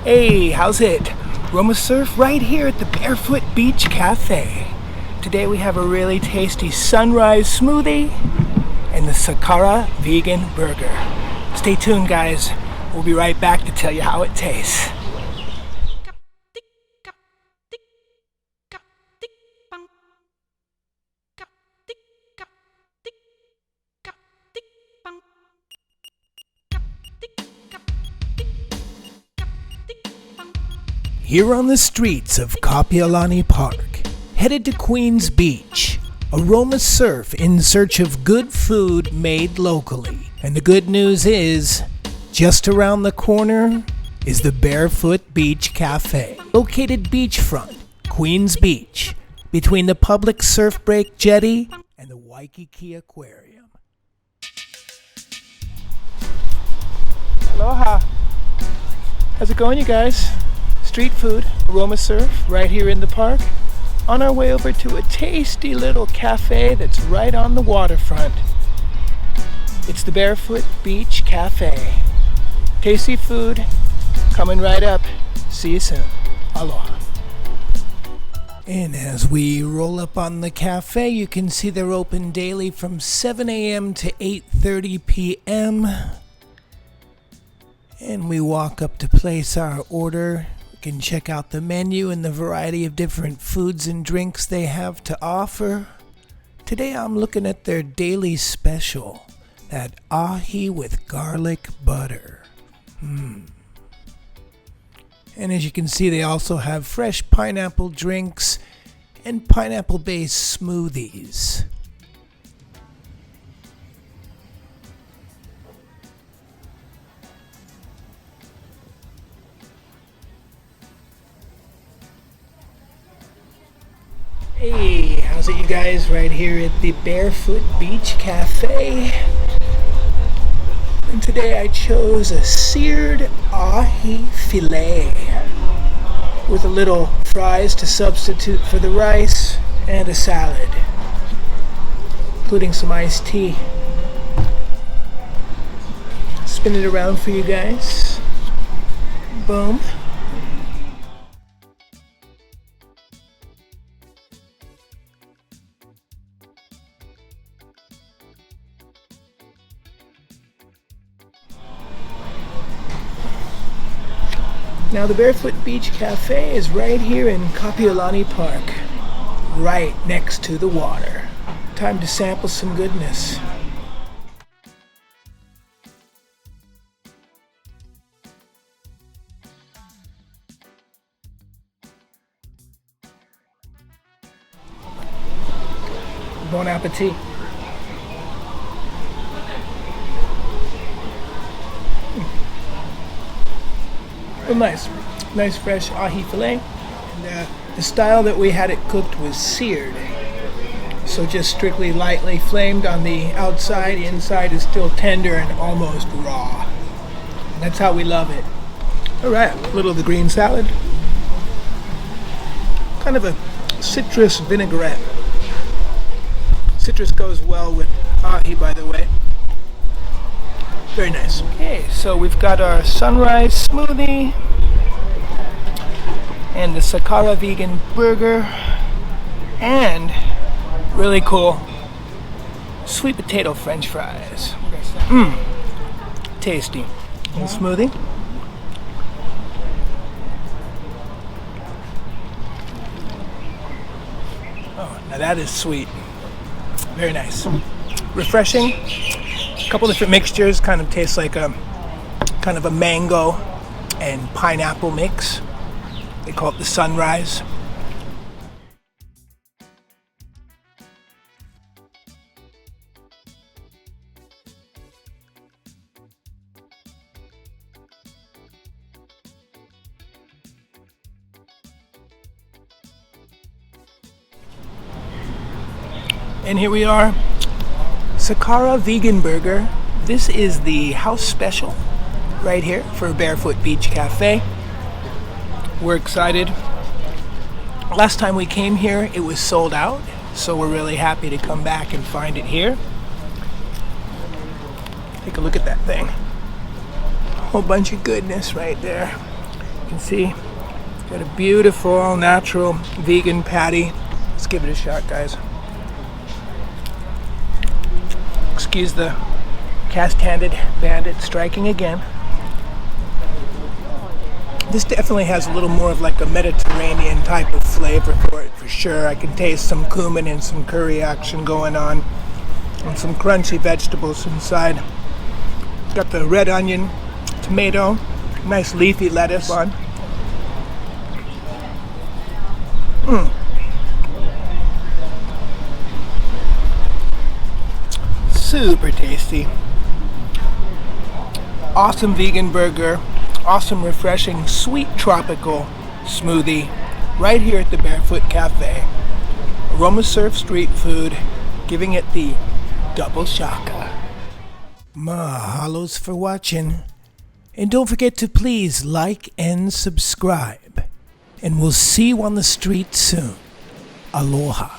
Hey, how's it? Roma Surf right here at the Barefoot Beach Cafe. Today we have a really tasty sunrise smoothie and the SAKARA vegan burger. Stay tuned, guys. We'll be right back to tell you how it tastes. Here on the streets of Kapiolani Park, headed to Queens Beach, Aroma Surf in search of good food made locally. And the good news is, just around the corner is the Barefoot Beach Cafe, located beachfront, Queens Beach, between the public surf break jetty and the Waikiki Aquarium. Aloha! How's it going, you guys? Street food, Aroma Surf, right here in the park. On our way over to a tasty little cafe that's right on the waterfront. It's the Barefoot Beach Cafe. Tasty food, coming right up. See you soon. Aloha. And as we roll up on the cafe, you can see they're open daily from 7 a.m. to 8:30 p.m. And we walk up to place our order. You can check out the menu and the variety of different foods and drinks they have to offer. Today I'm looking at their daily special, that ahi with garlic butter. And as you can see, they also have fresh pineapple drinks and pineapple-based smoothies. Hey, how's it, you guys? Right here at the Barefoot Beach Cafe. And today I chose a seared ahi filet with a little fries to substitute for the rice and a salad, including some iced tea. Spin it around for you guys. Boom. Now the Barefoot Beach Cafe is right here in Kapiolani Park, right next to the water. Time to sample some goodness. Bon appetit. Well, nice fresh ahi filet. And the style that we had it cooked was seared, so just strictly lightly flamed on the outside. The inside is still tender and almost raw. And that's how we love it. All right, a little of the green salad, kind of a citrus vinaigrette. Citrus goes well with ahi, by the way. Very nice. Okay, so we've got our sunrise smoothie and the SAKARA vegan burger and really cool sweet potato french fries. Tasty. Little smoothie. Oh, now that is sweet. Very nice. Refreshing. A couple different mixtures, kind of tastes like a kind of a mango and pineapple mix. They call it the sunrise. And here we are, SAKARA vegan burger. This is the house special right here for Barefoot Beach Cafe. We're excited. Last time we came here, it was sold out, so we're really happy to come back and find it here. Take a look at that thing. A whole bunch of goodness right there. can see, got a beautiful, all natural vegan patty. Let's give it a shot, guys. Excuse the cast-handed bandit striking again. This definitely has a little more of like a Mediterranean type of flavor for it, for sure. I can taste some cumin and some curry action going on, and some crunchy vegetables inside. Got the red onion, tomato, nice leafy lettuce on. Super tasty. Awesome vegan burger. Awesome, refreshing, sweet tropical smoothie right here at the Barefoot Cafe. Aroma Surf Street Food, giving it the double shaka. Mahalos for watching. And don't forget to please like and subscribe. And we'll see you on the street soon. Aloha.